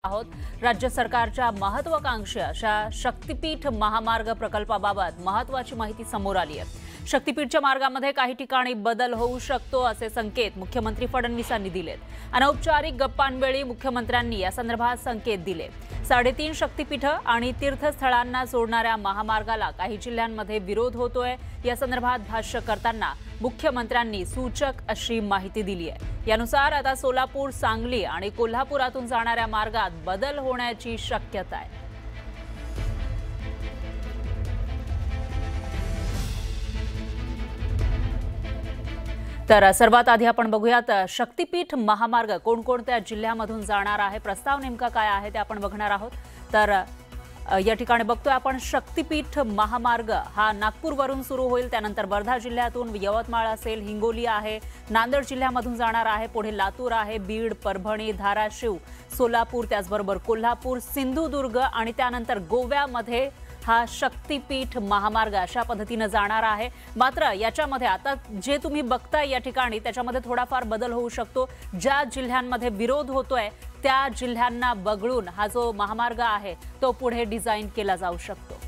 आहोत। राज्य सरकारच्या महत्त्वाकांक्षी अशा शक्तिपीठ महामार्ग प्रकल्पाबाबत महत्त्वाची माहिती समोर आली आहे। शक्तिपीठच्या मार्गामध्ये काही ठिकाणी बदल होऊ शकतो असे संकेत मुख्यमंत्री फडणवीसांनी दिलेत। अनौपचारिक गप्पांवेळी मुख्यमंत्र्यांनी या संदर्भात संकेत दिले। 3.5 शक्तिपीठ आणि तीर्थस्थळांना जोडणाऱ्या महामार्गाला काही जिल्ह्यांमध्ये विरोध होतोय। या संदर्भात भाष्य करताना मुख्यमंत्र्यांनी सूचक अशी माहिती दिली आहे। यानुसार आता सोलापूर, सांगली आणि कोल्हापुरातून जाणाऱ्या मार्गात बदल होण्याची शक्यता आहे। तर सर्वात आधी आपण बघूयात शक्तिपीठ महामार्ग कोणकोणत्या जिल्ह्यामधून जाणार आहे, प्रस्ताव नेमका काय आहे ते आपण बघणार आहोत। तर या ठिकाणी बघतोय आपण शक्तिपीठ महामार्ग हा नागपूरवरून सुरू होईल, त्यानंतर वर्धा जिल्ह्यातून यवतमाळ असेल, हिंगोली आहे, नांदेड जिल्ह्यामधून जाणार आहे, पुढे लातूर आहे, बीड, परभणी, धाराशिव, सोलापूर, त्याचबरोबर कोल्हापूर, सिंधुदुर्ग आणि त्यानंतर गोव्यामध्ये हा शक्तिपीठ महामार्ग अशा पद्धतीने जाणार आहे। मात्र याच्यामध्ये आता जे तुम्ही बघताय या ठिकाणी त्याच्यामध्ये थोडाफार बदल होऊ शकतो। ज्या जिल्ह्यांमध्ये विरोध होतोय त्या जिल्ह्यांना वगळून हा जो महामार्ग आहे तो पुढे डिझाइन केला जाऊ शकतो।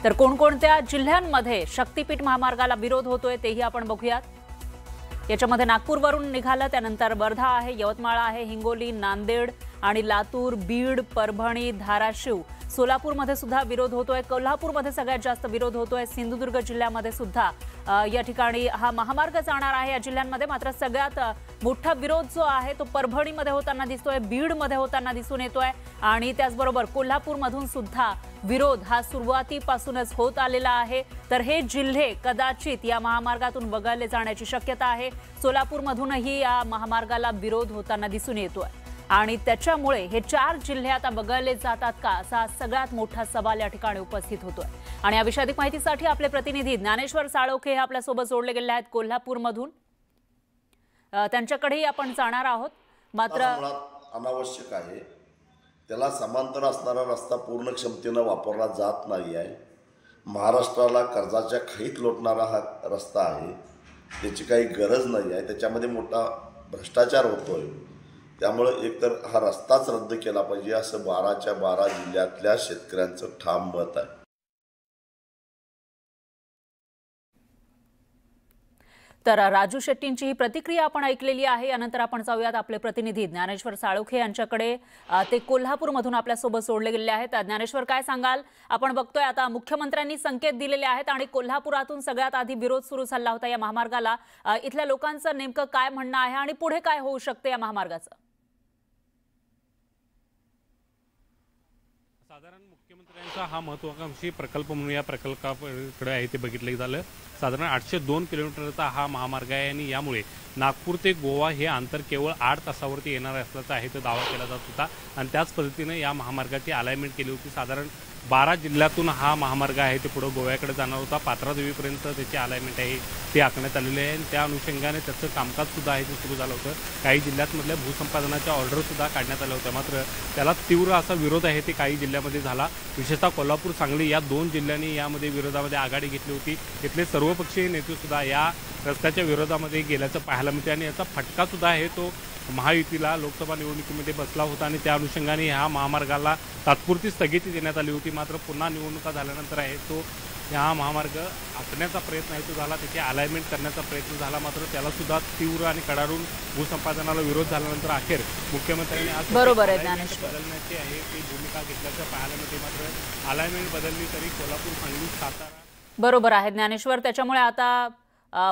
तर कोणकोणत्या जिल्ह्यांमध्ये शक्तिपीठ महामार्गाला विरोध होतोय तेही आपण बघूयात। याच्यामध्ये नागपूरवरून निघालं, त्यानंतर वर्धा आहे, यवतमाळ आहे, हिंगोली, नांदेड आणि लातूर, बीड, परभणी, धाराशिव, सोलापूरमध्ये सुद्धा विरोध होतोय, कोल्हापूरमध्ये सगळ्यात जास्त विरोध होतोय, सिंधुदुर्ग जिल्ह्यामध्ये सुद्धा या ठिकाणी हा महामार्ग जाणार आहे। या जिल्ह्यांमध्ये मात्र सगळ्यात मोठा विरोध जो आहे तो परभणीमध्ये होताना दिसतोय, बीडमध्ये होताना दिसून येतोय आणि त्याचबरोबर कोल्हापूरमधून सुद्धा विरोध हा सुरुवातीपासूनच होत आलेला आहे। तर हे जिल्हे कदाचित या महामार्गातून वगळले जाण्याची शक्यता आहे। सोलापूरमधूनही या महामार्गाला विरोध होताना दिसून येतोय आणि त्याच्यामुळे हे 4 जिल्हे आता वगळले जातात का असा सगळ्यात मोठा सवाल या ठिकाणी उपस्थित होतोय। आणि या विषयाधिक माहितीसाठी आपले प्रतिनिधी ज्ञानेश्वर साळोखे हे आपल्या सोबत जोडले गेले आहेत कोल्हापूरमधून, त्यांच्याकडेही आपण जाणार आहोत। मात्र अनावश्यक आहे, त्याला समांतर असणारा रस्ता पूर्ण क्षमतेने वापरला जात नाही आहे। महाराष्ट्राला कर्जाच्या खाईत लोटणारा हा रस्ता आहे, त्याची काही गरज नाही आहे, त्याच्यामध्ये मोठा भ्रष्टाचार होतोय। त्यामुळे एकतर हा रस्ताच रद्द केला पाहिजे असं 12च्या 12 जिल्ह्यातल्या शेतकऱ्यांचं ठाम मत आहे। तर राजू शेट्टींची ही प्रतिक्रिया आपण ऐकलेली आहे। यानंतर आपण जाऊयात आपले प्रतिनिधी ज्ञानेश्वर साळोखे यांच्याकडे, ते कोल्हापूरमधून आपल्यासोबत जोडले गेले आहेत। ज्ञानेश्वर, काय सांगाल? आपण बघतोय आता मुख्यमंत्र्यांनी संकेत दिलेले आहेत आणि कोल्हापुरातून सगळ्यात आधी विरोध सुरू झाला होता या महामार्गाला। इथल्या लोकांचं नेमकं काय म्हणणं आहे आणि पुढे काय होऊ शकते या महामार्गाचं? साधारण मुख्यमंत्र्यांचा हा महत्त्वाकांक्षी प्रकल्प म्हणून या प्रकल्पाकडे आहे ते बघितलं झालं। साधारण 802 किलोमीटरचा हा महामार्ग आहे आणि यामुळे नागपूर ते गोवा हे अंतर केवळ 8 तासावरती येणार असल्याचा आहे तो दावा केला जात होता आणि त्याच पद्धतीने या महामार्गाची अलाइनमेंट केली होती। साधारण 12 जिल्ह्यातून हा महामार्ग आहे ते पुढे गोव्याकडे जाणार होता। पात्रादेवीपर्यंत त्याची अलाइनमेंट आहे ती आखण्यात आलेली आहे आणि त्या अनुषंगाने त्याचं कामकाज सुद्धा आहे ते सुरू झालं होतं। काही जिल्ह्यातमधल्या भूसंपादनाच्या ऑर्डर सुद्धा काढण्यात आल्या होत्या, मात्र त्याला तीव्र असा विरोध आहे ते काही जिल्ह्यामध्ये झाला। विशेषतः कोल्हापूर, सांगली या 2 जिल्ह्यांनी यामध्ये विरोधामध्ये आघाडी घेतली होती। इथले सर्वपक्षीय नेते सुद्धा या रस्त्याच्या विरोधामध्ये गेल्याचं पाहायला मिळते आणि याचा फटका सुद्धा आहे तो महायुतीला लोकसभा निवडणुकीमध्ये बसला होता आणि त्या अनुषंगाने ह्या महामार्गाला तात्पुरती स्थगिती देण्यात आली होती। मात्र पुन्हा निवडणुका झाल्यानंतर आहे तो हा महामार्ग आखण्याचा प्रयत्न आहे तो झाला, त्याची अलाइनमेंट करण्याचा प्रयत्न झाला, मात्र त्याला सुद्धा तीव्र आणि कडाडून भूसंपादनाला विरोध झाल्यानंतर अखेर मुख्यमंत्र्यांनी आज बदलण्याची आहे ती भूमिका घेतल्याचं पाहायला मिळते। मात्र अलाइनमेंट बदलली तरी कोल्हापूर, सांगली, सातारा बरोबर आहे ज्ञानेश्वर। त्याच्यामुळे आता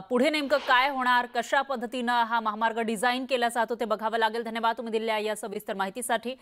पुढे नेमकं काय होणार, कशा पद्धतीने हा महामार्ग डिझाइन केला जातो ते बघावं लागेल। धन्यवाद तुम्ही दिलेल्या या सविस्तर माहितीसाठी।